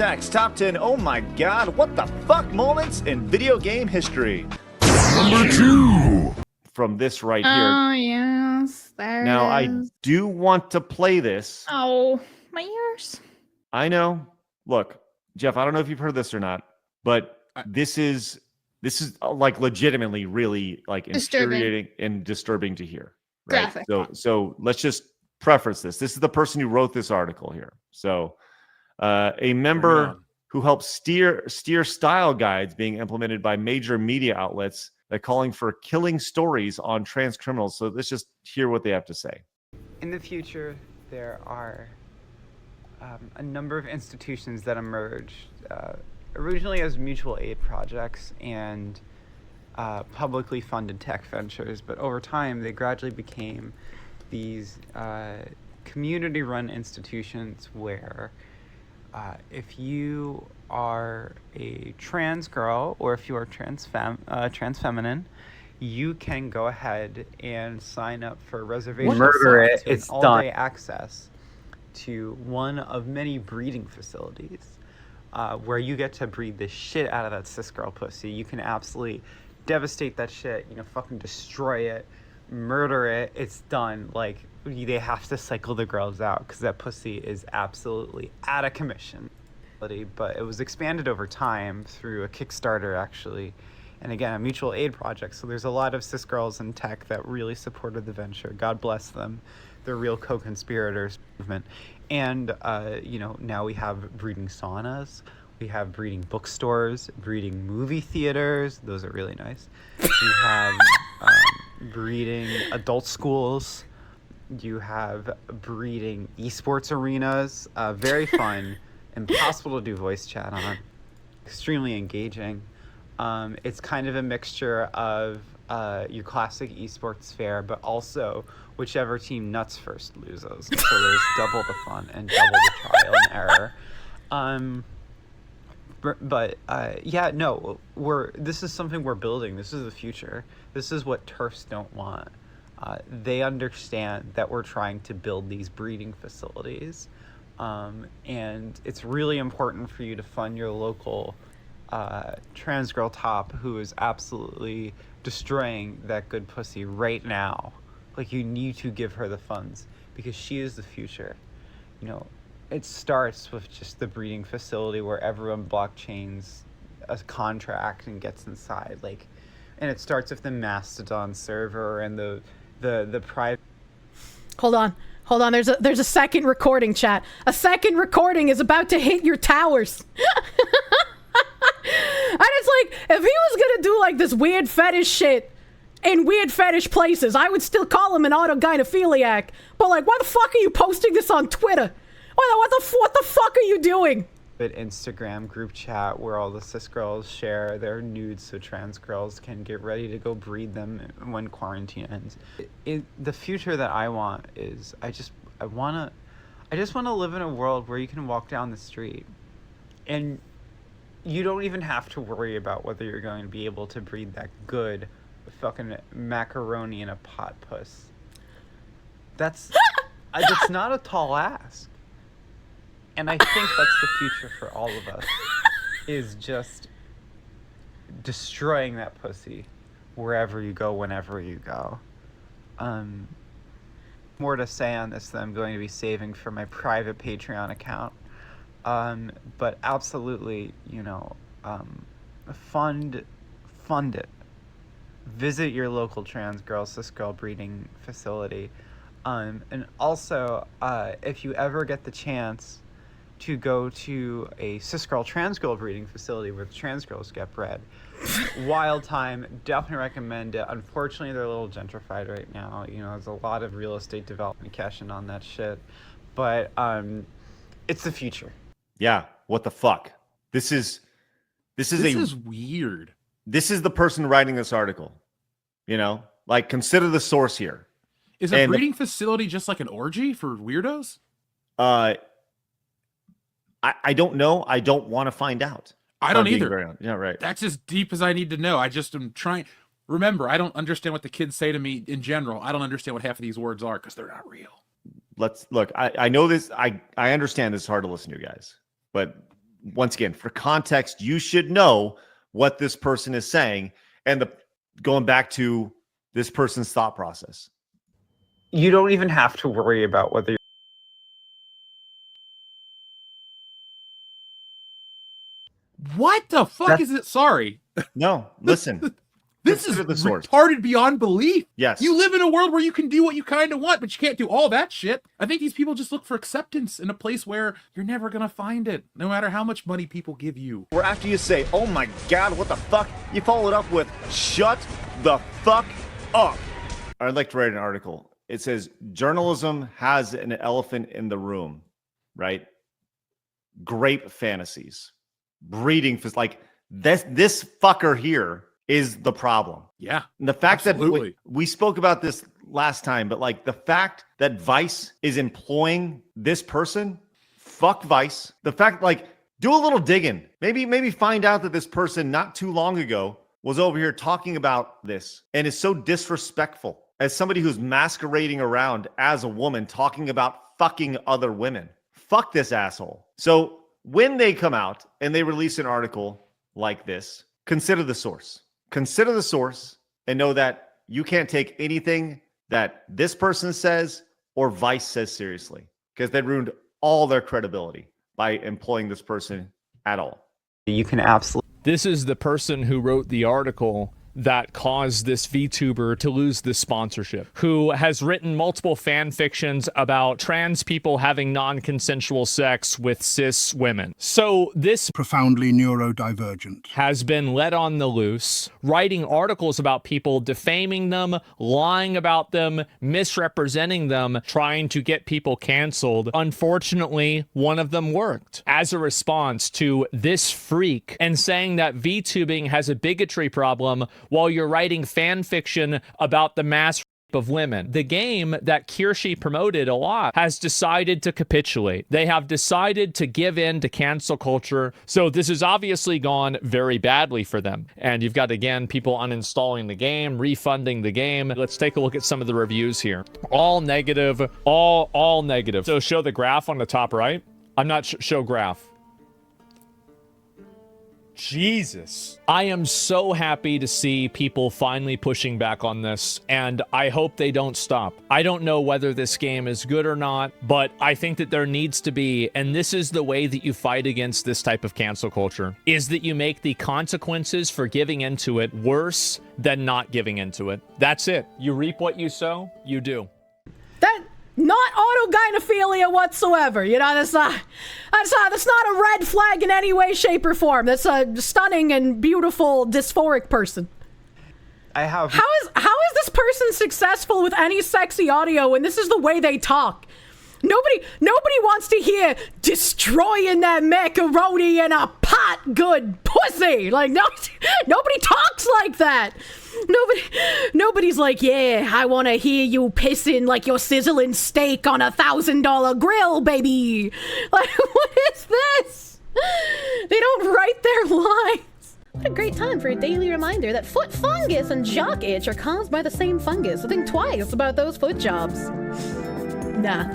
Next, top 10, oh my god, what the fuck moments in video game history. Number 2. From this right here. Oh, yes. There Now, it I is. do want to play this. Oh, my ears. I know. Look, Jeff, I don't know if you've heard this or not, but this is like legitimately really like infuriating and disturbing to hear. Right? Graphic. So let's just preface this. This is the person who wrote this article here. So a member who helps steer style guides being implemented by major media outlets that calling for killing stories on trans criminals. So let's just hear what they have to say. In the future, there are a number of institutions that emerged originally as mutual aid projects and publicly funded tech ventures, but over time they gradually became these community-run institutions where if you are a trans girl or if you are trans feminine, you can go ahead and sign up for reservation slots with all-day access to one of many breeding facilities where you get to breed the shit out of that cis girl pussy. You can absolutely devastate that shit, fucking destroy it, murder it. It's done. Like, they have to cycle the girls out because that pussy is absolutely out of commission. But it was expanded over time through a Kickstarter, actually, and again, a mutual aid project. So there's a lot of cis girls in tech that really supported the venture. God bless them. They're real co-conspirators movement. And now we have breeding saunas, we have breeding bookstores, breeding movie theaters. Those are really nice. We have breeding adult schools. You have breeding esports arenas. Very fun. Impossible to do voice chat on. Extremely engaging. It's kind of a mixture of your classic esports fair, but also whichever team nuts first loses. So there's double the fun and double the trial and error. This is something we're building. This is the future. This is what TERFs don't want. They understand that we're trying to build these breeding facilities. And it's really important for you to fund your local trans girl top who is absolutely destroying that good pussy right now. Like, you need to give her the funds because she is the future. It starts with just the breeding facility where everyone blockchains a contract and gets inside. And it starts with the Mastodon server and the private. Hold on. There's a second recording, chat. A second recording is about to hit your towers. And it's like, if he was gonna do like this weird fetish shit in weird fetish places, I would still call him an autogynephiliac. But like, why the fuck are you posting this on Twitter? What the fuck are you doing? Instagram group chat where all the cis girls share their nudes so trans girls can get ready to go breed them when quarantine ends. The future that I want is I just want to live in a world where you can walk down the street and you don't even have to worry about whether you're going to be able to breed that good fucking macaroni in a pot puss. That's not a tall ask. And I think that's the future for all of us, is just destroying that pussy wherever you go, whenever you go. More to say on this that I'm going to be saving for my private Patreon account. But absolutely, fund it. Visit your local trans girl, cis girl breeding facility. And also, if you ever get the chance to go to a cis girl, trans girl breeding facility where the trans girls get bred, wild time, definitely recommend it. Unfortunately, they're a little gentrified right now. There's a lot of real estate development cashing on that shit. But it's the future. Yeah, what the fuck? This is weird. This is the person writing this article. Consider the source here. Is a breeding facility just like an orgy for weirdos? I don't know. I don't want to find out. I don't either. Yeah, right. That's as deep as I need to know. I just am trying. Remember, I don't understand what the kids say to me in general. I don't understand what half of these words are because they're not real. Let's look. I know this. I understand this is hard to listen to, guys. But once again, for context, you should know what this person is saying and going back to this person's thought process. You don't even have to worry about whether What the fuck is it? Sorry. No, listen. This is Consider the source. retarded beyond belief. Yes. You live in a world where you can do what you kind of want, but you can't do all that shit. I think these people just look for acceptance in a place where you're never going to find it, no matter how much money people give you. Where after you say, oh my God, what the fuck, you follow it up with, shut the fuck up. I'd like to write an article. It says, journalism has an elephant in the room, right? Grape fantasies. Breeding, like this fucker here is the problem. Yeah. And the fact absolutely. that we spoke about this last time, but like the fact that Vice is employing this person, fuck Vice. The fact, like, do a little digging. Maybe find out that this person not too long ago was over here talking about this and is so disrespectful as somebody who's masquerading around as a woman talking about fucking other women. Fuck this asshole. So when they come out and they release an article like this, consider the source. Consider the source and know that you can't take anything that this person says or Vice says seriously, because they ruined all their credibility by employing this person at all. you can absolutely. This is the person who wrote the article that caused this VTuber to lose this sponsorship, who has written multiple fan fictions about trans people having non-consensual sex with cis women. So this profoundly neurodivergent has been let on the loose, writing articles about people, defaming them, lying about them, misrepresenting them, trying to get people canceled. Unfortunately, one of them worked as a response to this freak and saying that VTubing has a bigotry problem while you're writing fan fiction about the mass rape of women. The game that Kirsche promoted a lot has decided to capitulate. They have decided to give in to cancel culture. So this has obviously gone very badly for them. And you've got, again, people uninstalling the game, refunding the game. Let's take a look at some of the reviews here. All negative, all negative. So show the graph on the top right. I'm not show graph. Jesus. I am so happy to see people finally pushing back on this, and I hope they don't stop. I don't know whether this game is good or not, but I think that there needs to be, and this is the way that you fight against this type of cancel culture, is that you make the consequences for giving into it worse than not giving into it. That's it. You reap what you sow, you do. That not autogynephilia whatsoever. You know, that's not a red flag in any way, shape, or form. That's a stunning and beautiful dysphoric person. How is this person successful with any sexy audio when this is the way they talk? Nobody wants to hear destroying that macaroni in a pot good pussy. Like, nobody talks like that. Nobody's like, yeah, I want to hear you pissing like you're sizzling steak on a $1,000 grill, baby. Like, what is this? They don't write their lines. What a great time for a daily reminder that foot fungus and jock itch are caused by the same fungus. So think twice about those foot jobs. Nah.